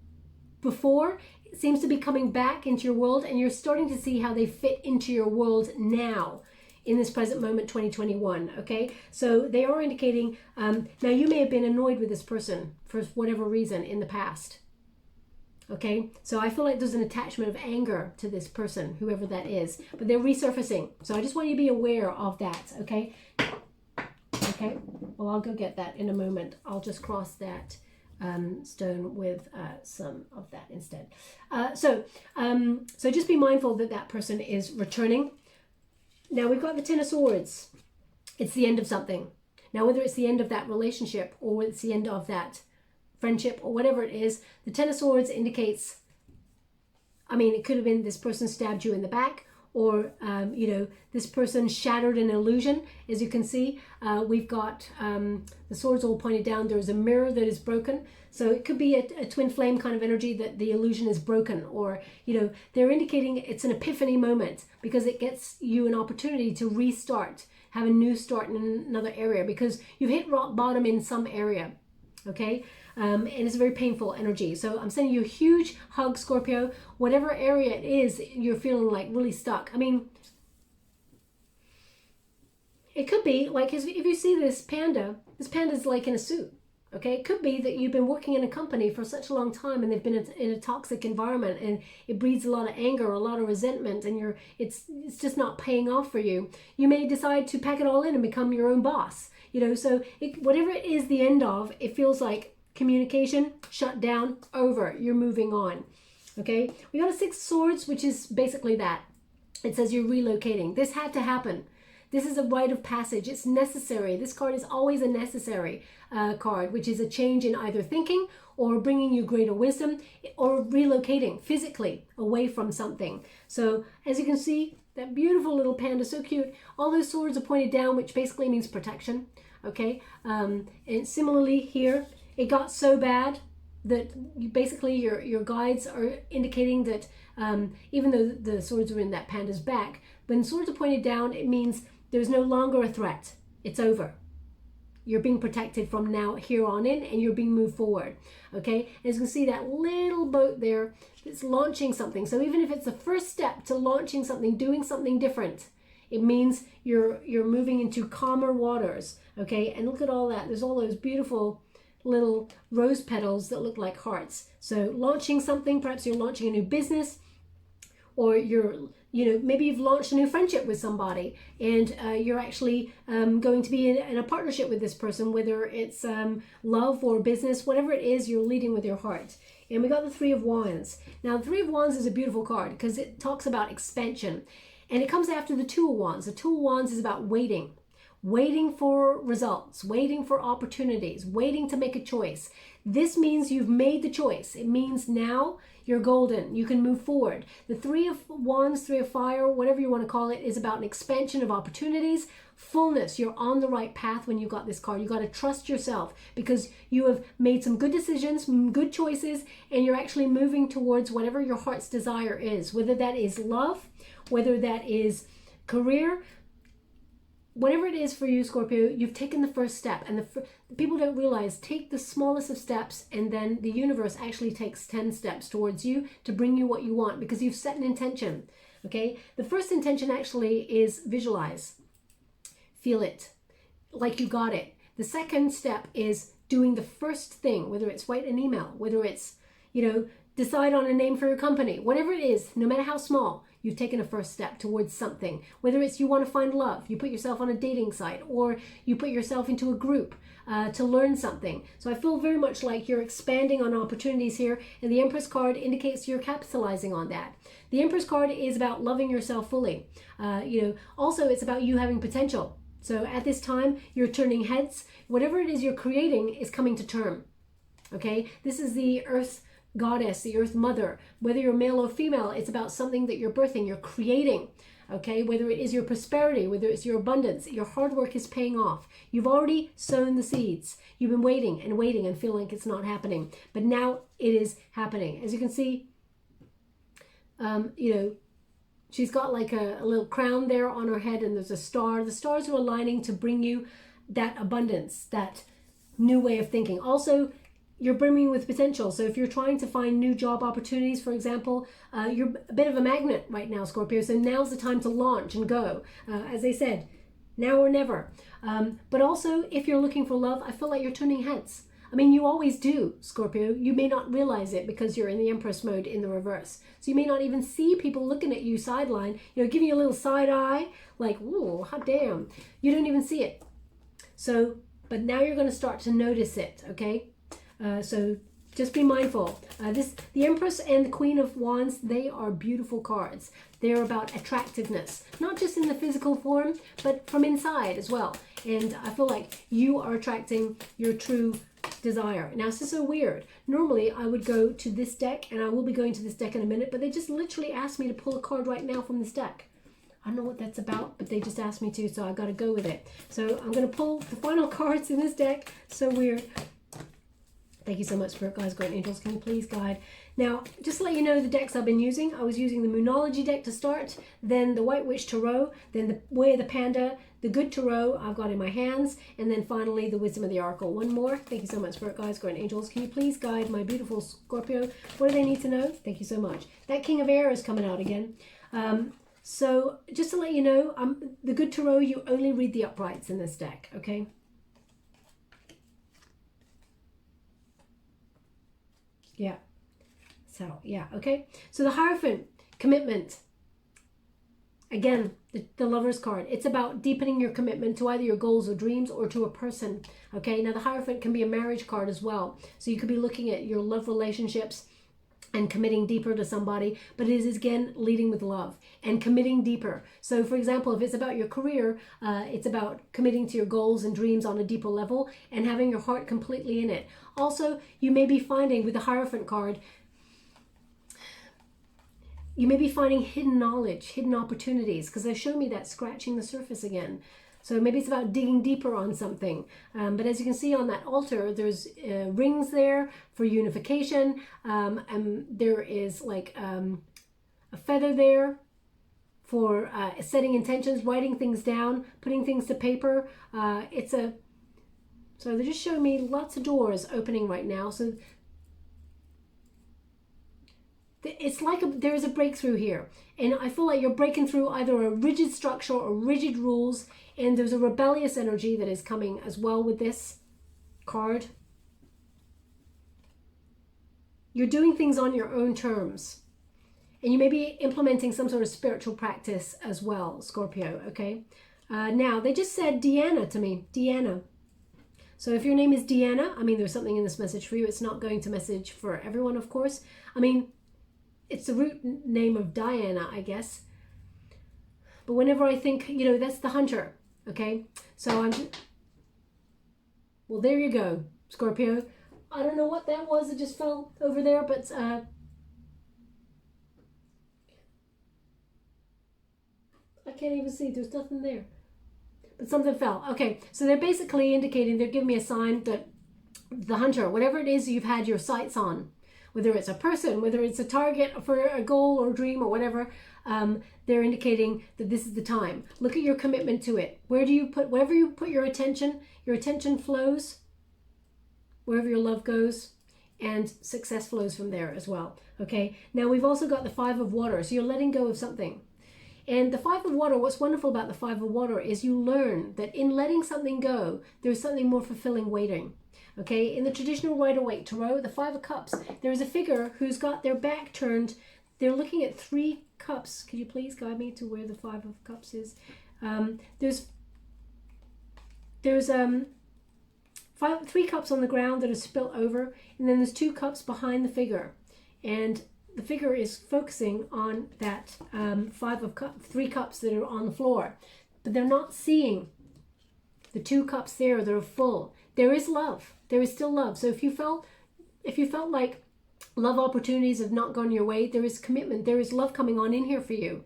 before seems to be coming back into your world, and you're starting to see how they fit into your world now in this present moment, 2021. Okay, so they are indicating, now you may have been annoyed with this person for whatever reason in the past. Okay, so I feel like there's an attachment of anger to this person, whoever that is, but they're resurfacing. So I just want you to be aware of that. Okay, well, I'll go get that in a moment. I'll just cross that stone with some of that instead. So just be mindful that that person is returning. Now we've got the Ten of Swords. It's the end of something. Now, whether it's the end of that relationship or it's the end of that friendship or whatever it is, the Ten of Swords indicates, I mean, it could have been this person stabbed you in the back, or, you know, this person shattered an illusion. As you can see, we've got the swords all pointed down. There's a mirror that is broken. So it could be a twin flame kind of energy, that the illusion is broken, or, you know, they're indicating it's an epiphany moment because it gets you an opportunity to restart, have a new start in another area because you've hit rock bottom in some area. Okay, and it's a very painful energy. So I'm sending you a huge hug, Scorpio. Whatever area it is you're feeling like really stuck. I mean, it could be like, if you see this panda's like in a suit. Okay, it could be that you've been working in a company for such a long time and they've been in a toxic environment, and it breeds a lot of anger, a lot of resentment, and it's just not paying off for you. You may decide to pack it all in and become your own boss. You know, so whatever it is the end of, it feels like communication shut down, over, you're moving on. Okay, we got a 6 of Swords, which is basically that. It says you're relocating. This had to happen. This is a rite of passage. It's necessary. This card is always a necessary card, which is a change in either thinking or bringing you greater wisdom, or relocating physically away from something. So as you can see, that beautiful little panda, so cute. All those swords are pointed down, which basically means protection. Okay, and similarly here, it got so bad that basically your guides are indicating that even though the swords are in that panda's back, when swords are pointed down, it means there's no longer a threat. It's over. You're being protected from now here on in, and you're being moved forward. Okay, as you can see, that little boat there that's launching something. So even if it's the first step to launching something, doing something different, it means you're moving into calmer waters. Okay, and look at all that. There's all those beautiful little rose petals that look like hearts. So launching something, perhaps you're launching a new business, or maybe you've launched a new friendship with somebody, and you're actually going to be in a partnership with this person, whether it's love or business, whatever it is, you're leading with your heart. And we got the 3 of Wands. Now, the 3 of Wands is a beautiful card because it talks about expansion, and it comes after the 2 of Wands. The 2 of Wands is about waiting for results, waiting for opportunities, waiting to make a choice. This means you've made the choice. It means now you're golden. You can move forward. The 3 of Wands, 3 of Fire, whatever you want to call it, is about an expansion of opportunities, fullness. You're on the right path when you got this card. You got to trust yourself because you have made some good decisions, good choices, and you're actually moving towards whatever your heart's desire is, whether that is love, whether that is career. Whatever it is for you, Scorpio, you've taken the first step. And the people don't realize, take the smallest of steps, and then the universe actually takes 10 steps towards you to bring you what you want, because you've set an intention. Okay, the first intention actually is visualize, feel it like you got it. The second step is doing the first thing, whether it's write an email, whether it's, decide on a name for your company, whatever it is, no matter how small. You've taken a first step towards something, whether it's you want to find love, you put yourself on a dating site, or you put yourself into a group to learn something. So I feel very much like you're expanding on opportunities here, and the Empress card indicates you're capitalizing on that. The Empress card is about loving yourself fully. Also it's about you having potential. So at this time, you're turning heads. Whatever it is you're creating is coming to term. Okay, this is the Earth Goddess, the Earth Mother. Whether you're male or female, it's about something that you're birthing, you're creating. Okay, whether it is your prosperity, whether it's your abundance, your hard work is paying off. You've already sown the seeds. You've been waiting and feeling like it's not happening, but now it is happening. As you can see, she's got like a little crown there on her head, and there's a star. The stars are aligning to bring you that abundance, that new way of thinking. Also, you're brimming with potential. So if you're trying to find new job opportunities, for example, you're a bit of a magnet right now, Scorpio. So now's the time to launch and go. As I said, now or never. But also, if you're looking for love, I feel like you're turning heads. I mean, you always do, Scorpio. You may not realize it because you're in the Empress mode in the reverse. So you may not even see people looking at you sideline, giving you a little side eye, like, ooh, hot damn. You don't even see it. So, but now you're going to start to notice it, okay? So just be mindful. The Empress and the Queen of Wands, they are beautiful cards. They're about attractiveness, not just in the physical form, but from inside as well. And I feel like you are attracting your true desire. Now, this is so weird. Normally, I would go to this deck, and I will be going to this deck in a minute, but they just literally asked me to pull a card right now from this deck. I don't know what that's about, but they just asked me to, so I got to go with it. So I'm going to pull the final cards in this deck. So weird. Thank you so much, Spirit Guides, Great Angels. Can you please guide? Now, just to let you know the decks I've been using, I was using the Moonology deck to start, then the White Witch Tarot, then the Way of the Panda, the Good Tarot I've got in my hands, and then finally the Wisdom of the Oracle. One more. Thank you so much, Spirit Guides, Great Angels. Can you please guide my beautiful Scorpio? What do they need to know? Thank you so much. That King of Air is coming out again. So just to let you know, the Good Tarot, you only read the uprights in this deck, okay? Yeah. So, yeah, okay. So the Hierophant, commitment. Again, the Lover's card. It's about deepening your commitment to either your goals or dreams or to a person, okay? Now, the Hierophant can be a marriage card as well. So you could be looking at your love relationships and committing deeper to somebody, but it is again leading with love and committing deeper. So for example, if it's about your career, it's about committing to your goals and dreams on a deeper level and having your heart completely in it. Also, you may be finding with the Hierophant card, you may be finding hidden knowledge, hidden opportunities, because they show me that scratching the surface again. So maybe it's about digging deeper on something. But as you can see on that altar, there's rings there for unification. And there is like a feather there for setting intentions, writing things down, putting things to paper. So they're just showing me lots of doors opening right now. So it's like there's a breakthrough here. And I feel like you're breaking through either a rigid structure or rigid rules. And there's a rebellious energy that is coming as well with this card. You're doing things on your own terms. And you may be implementing some sort of spiritual practice as well, Scorpio, okay? Now, they just said Deanna to me, Deanna. So if your name is Deanna, I mean, there's something in this message for you. It's not going to message for everyone, of course. I mean, it's the root name of Diana, I guess. But whenever I think, you know, that's the hunter, okay? So well, there you go, Scorpio. I don't know what that was. It just fell over there, but I can't even see. There's nothing there. But something fell. Okay, so they're basically indicating, they're giving me a sign that the hunter, whatever it is you've had your sights on, whether it's a person, whether it's a target for a goal or dream or whatever, they're indicating that this is the time. Look at your commitment to it. Wherever you put your attention flows, wherever your love goes, and success flows from there as well. Okay, now we've also got the Five of Water, so you're letting go of something. And the Five of Water, what's wonderful about the Five of Water is you learn that in letting something go, there's something more fulfilling waiting. Okay, in the traditional Rider-Waite Tarot, the Five of Cups, there is a figure who's got their back turned. They're looking at 3 cups. Could you please guide me to where the Five of Cups is? There's 3 cups on the ground that are spilt over, and then there's 2 cups behind the figure. And the figure is focusing on that 3 cups that are on the floor. But they're not seeing the 2 cups there that are full. There is love. There is still love. So if you felt like love opportunities have not gone your way, there is commitment. There is love coming on in here for you.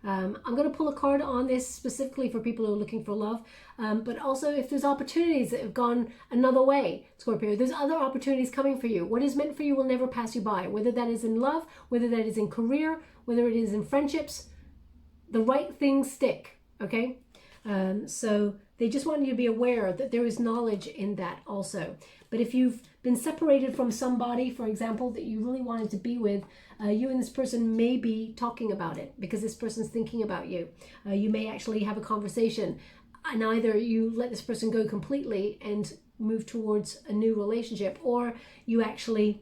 I'm going to pull a card on this specifically for people who are looking for love. But also if there's opportunities that have gone another way, Scorpio, there's other opportunities coming for you. What is meant for you will never pass you by, whether that is in love, whether that is in career, whether it is in friendships. The right things stick, okay? So they just want you to be aware that there is knowledge in that also. But if you've been separated from somebody, for example, that you really wanted to be with, you and this person may be talking about it because this person's thinking about you. You may actually have a conversation, and either you let this person go completely and move towards a new relationship, or you actually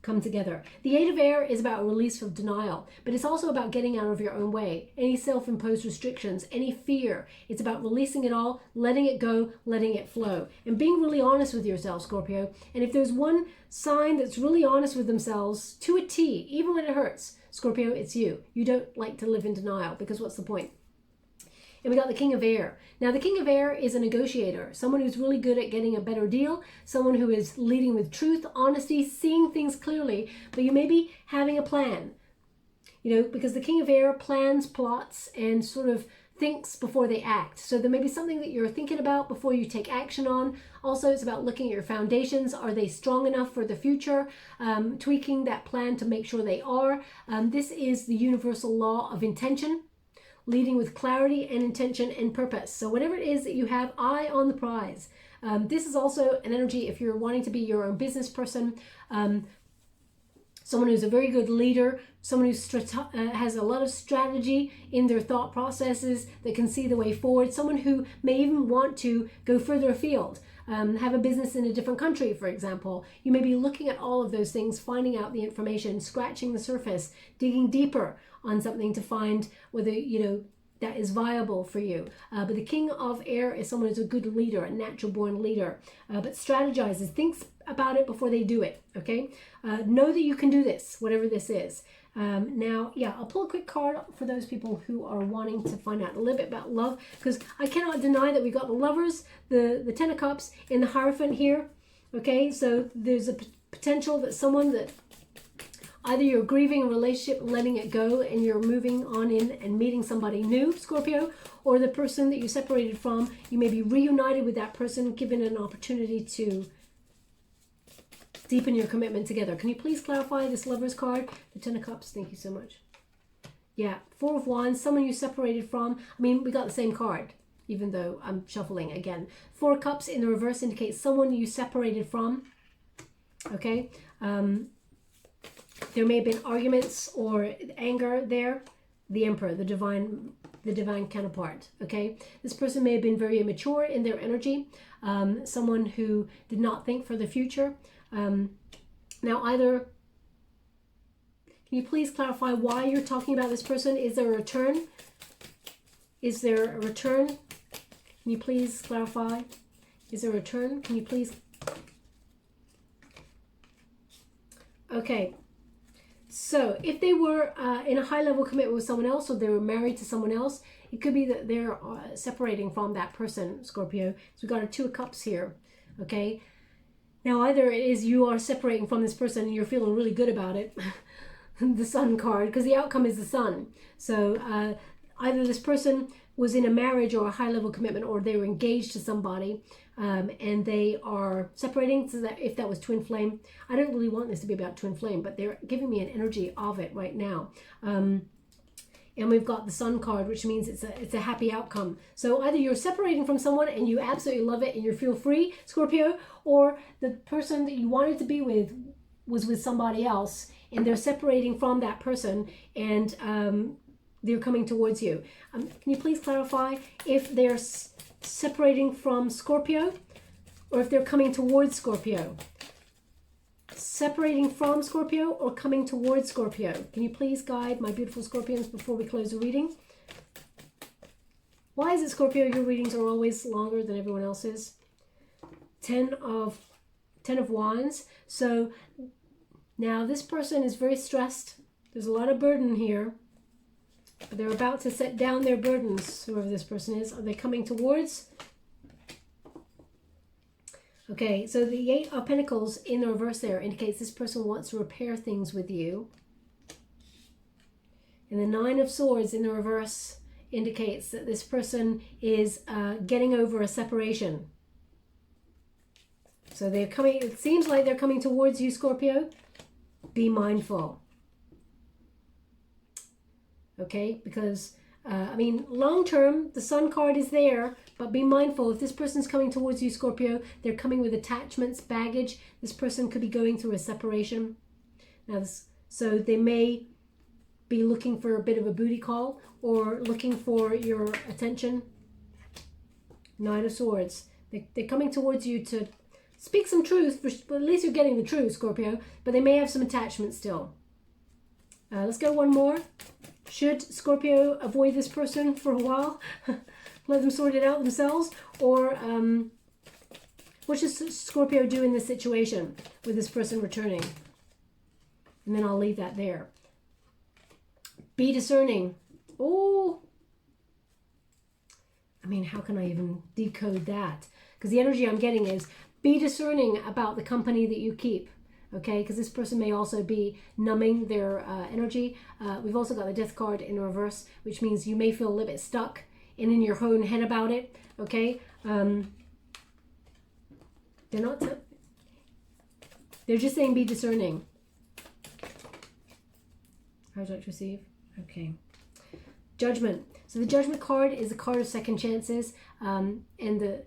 come together. The Eight of Air is about a release of denial, but it's also about getting out of your own way. Any self-imposed restrictions, any fear. It's about releasing it all, letting it go, letting it flow, and being really honest with yourself, Scorpio. And if there's one sign that's really honest with themselves to a T, even when it hurts, Scorpio, it's you. You don't like to live in denial, because what's the point? And we got the King of Air. Now, the King of Air is a negotiator, someone who's really good at getting a better deal, someone who is leading with truth, honesty, seeing things clearly, but you may be having a plan. because the King of Air plans, plots, and sort of thinks before they act. So there may be something that you're thinking about before you take action on. Also, it's about looking at your foundations. Are they strong enough for the future? Tweaking that plan to make sure they are. This is the universal law of intention, leading with clarity and intention and purpose. So whatever it is that you have, eye on the prize. This is also an energy if you're wanting to be your own business person, someone who's a very good leader, someone who has a lot of strategy in their thought processes, that can see the way forward, someone who may even want to go further afield, have a business in a different country, for example. You may be looking at all of those things, finding out the information, scratching the surface, digging deeper on something to find whether, that is viable for you. But the King of Air is someone who's a good leader, a natural born leader, but strategizes, thinks about it before they do it, okay? Know that you can do this, whatever this is. Now, I'll pull a quick card for those people who are wanting to find out a little bit about love, because I cannot deny that we got the Lovers, the Ten of Cups, and the Hierophant here, okay? So there's a potential that someone that either you're grieving a relationship, letting it go, and you're moving on in and meeting somebody new, Scorpio, or the person that you separated from, you may be reunited with that person, given an opportunity to deepen your commitment together. Can you please clarify this Lovers card? The Ten of Cups, thank you so much. Yeah, Four of Wands, someone you separated from. We got the same card, even though I'm shuffling again. Four of Cups in the reverse indicates someone you separated from, okay? There may have been arguments or anger there. The Emperor, the divine counterpart, okay? This person may have been very immature in their energy, someone who did not think for the future. Now, either, can you please clarify why you're talking about this person? Is there a return? Is there a return? Can you please clarify? Is there a return? Can you please? Okay. So if they were in a high-level commitment with someone else, or they were married to someone else, it could be that they're separating from that person, Scorpio. So we've got a Two of Cups here, okay? Now, either it is you are separating from this person and you're feeling really good about it, the Sun card, because the outcome is the Sun. So either this person was in a marriage or a high-level commitment, or they were engaged to somebody, and they are separating. So that if that was twin flame, I don't really want this to be about twin flame, but they're giving me an energy of it right now. And we've got the Sun card, which means it's a happy outcome. So either you're separating from someone and you absolutely love it and you feel free, Scorpio, or the person that you wanted to be with was with somebody else and they're separating from that person, and they're coming towards you. Can you please clarify if they're separating from Scorpio or if they're coming towards Scorpio? Separating from Scorpio or coming towards Scorpio? Can you please guide my beautiful Scorpions before we close the reading? Why is it, Scorpio, your readings are always longer than everyone else's? Ten of Wands. So now this person is very stressed. There's a lot of burden here. But they're about to set down their burdens, whoever this person is. Are they coming towards? Okay, so the Eight of Pentacles in the reverse there indicates this person wants to repair things with you. And the Nine of Swords in the reverse indicates that this person is getting over a separation. So they're coming, it seems like they're coming towards you, Scorpio. Be mindful. Okay, because long term, the Sun card is there, but be mindful. If this person's coming towards you, Scorpio, they're coming with attachments, baggage. This person could be going through a separation. Now, so they may be looking for a bit of a booty call or looking for your attention. Nine of Swords. They're coming towards you to speak some truth, but at least you're getting the truth, Scorpio, but they may have some attachment still. Let's go one more. Should Scorpio avoid this person for a while? Let them sort it out themselves? Or what should Scorpio do in this situation with this person returning? And then I'll leave that there. Be discerning. Oh, how can I even decode that? Because the energy I'm getting is be discerning about the company that you keep. okay? Because this person may also be numbing their energy. We've also got the Death card in reverse, which means you may feel a little bit stuck and in your own head about it, okay? They're not... They're just saying be discerning. How would you like to receive? Okay. Judgment. So the Judgment card is a card of second chances, and the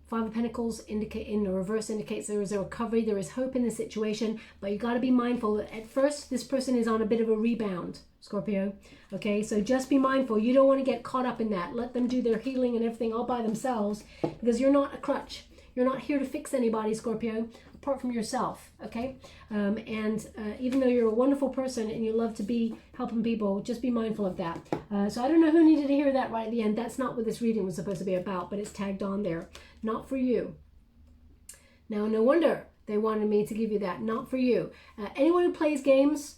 Five of Pentacles indicate in the reverse indicates there is a recovery, there is hope in the situation, but you got to be mindful that at first this person is on a bit of a rebound, Scorpio. Okay, so just be mindful. You don't want to get caught up in that. Let them do their healing and everything all by themselves, because you're not a crutch. You're not here to fix anybody, Scorpio, apart from yourself, okay? Even though you're a wonderful person and you love to be helping people, just be mindful of that. So I don't know who needed to hear that right at the end. That's not what this reading was supposed to be about, but it's tagged on there. Not for you. Now, no wonder they wanted me to give you that. Not for you. Anyone who plays games,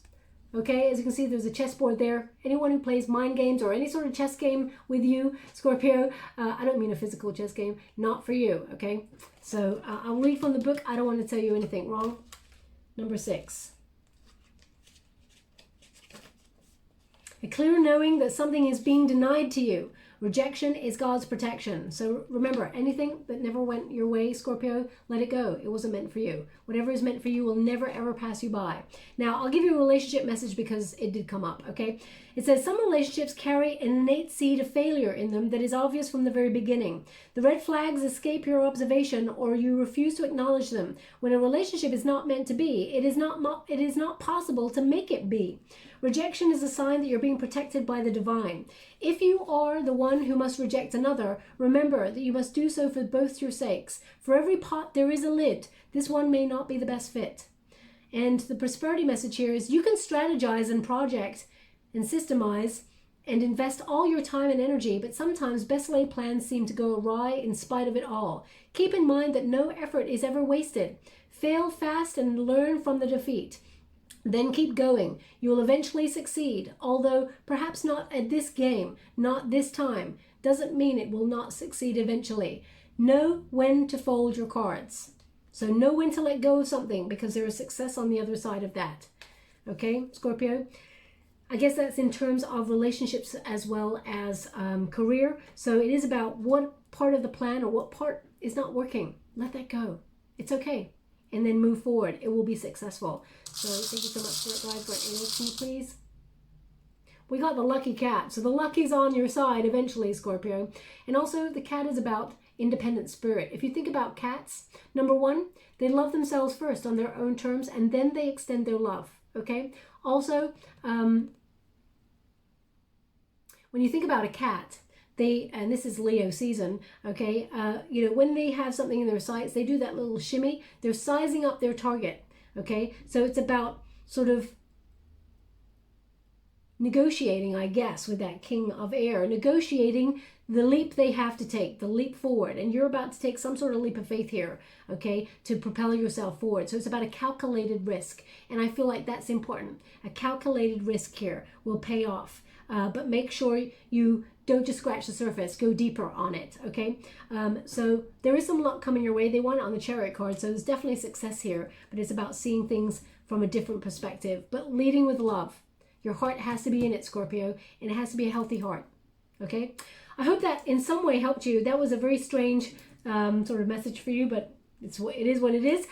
okay, as you can see, there's a chessboard there. Anyone who plays mind games or any sort of chess game with you, Scorpio, I don't mean a physical chess game, not for you, okay? So I'll read from the book. I don't want to tell you anything wrong. Number 6. A clear knowing that something is being denied to you. Rejection is God's protection. So remember, anything that never went your way, Scorpio, let it go. It wasn't meant for you. Whatever is meant for you will never ever pass you by. Now, I'll give you a relationship message because it did come up, okay? It says some relationships carry an innate seed of failure in them that is obvious from the very beginning. The red flags escape your observation or you refuse to acknowledge them. When a relationship is not meant to be, it is not possible to make it be. Rejection is a sign that you're being protected by the divine. If you are the one who must reject another, remember that you must do so for both your sakes. For every pot there is a lid. This one may not be the best fit. And the prosperity message here is you can strategize and project and systemize and invest all your time and energy, but sometimes best laid plans seem to go awry in spite of it all. Keep in mind that no effort is ever wasted. Fail fast and learn from the defeat. Then keep going. You will eventually succeed, although perhaps not at this game, not this time. Doesn't mean it will not succeed eventually. Know when to fold your cards. So know when to let go of something because there is success on the other side of that. Okay, Scorpio? I guess that's in terms of relationships as well as career. So it is about what part of the plan or what part is not working. Let that go. It's okay. And then move forward. It will be successful. So thank you so much for it, guys. For anything, please. We got the lucky cat. So the lucky's on your side eventually, Scorpio. And also the cat is about independent spirit. If you think about cats, number one, they love themselves first on their own terms and then they extend their love. Okay? Also, when you think about a cat, and this is Leo season, okay, when they have something in their sights, they do that little shimmy. They're sizing up their target, okay? So it's about sort of negotiating, I guess, with that king of air, negotiating the leap they have to take, the leap forward. And you're about to take some sort of leap of faith here, okay, to propel yourself forward. So it's about a calculated risk. And I feel like that's important. A calculated risk here will pay off. But make sure you don't just scratch the surface, go deeper on it, okay? So there is some luck coming your way. They want it on the Chariot card, so there's definitely success here, but it's about seeing things from a different perspective, but leading with love. Your heart has to be in it, Scorpio, and it has to be a healthy heart, okay? I hope that in some way helped you. That was a very strange sort of message for you, but it is what it is.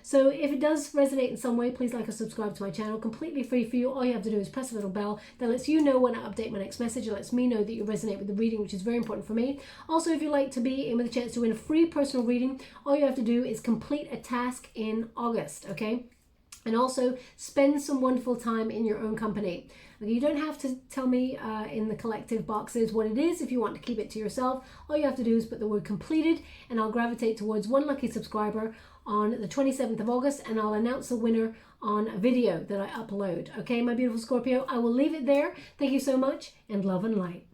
So if it does resonate in some way, please like or subscribe to my channel. Completely free for you. All you have to do is press a little bell that lets you know when I update my next message. It lets me know that you resonate with the reading, which is very important for me. Also, if you'd like to be in with a chance to win a free personal reading, all you have to do is complete a task in August, okay? And also spend some wonderful time in your own company. You don't have to tell me in the collective boxes what it is if you want to keep it to yourself. All you have to do is put the word completed and I'll gravitate towards one lucky subscriber on the 27th of August and I'll announce the winner on a video that I upload. Okay, my beautiful Scorpio, I will leave it there. Thank you so much and love and light.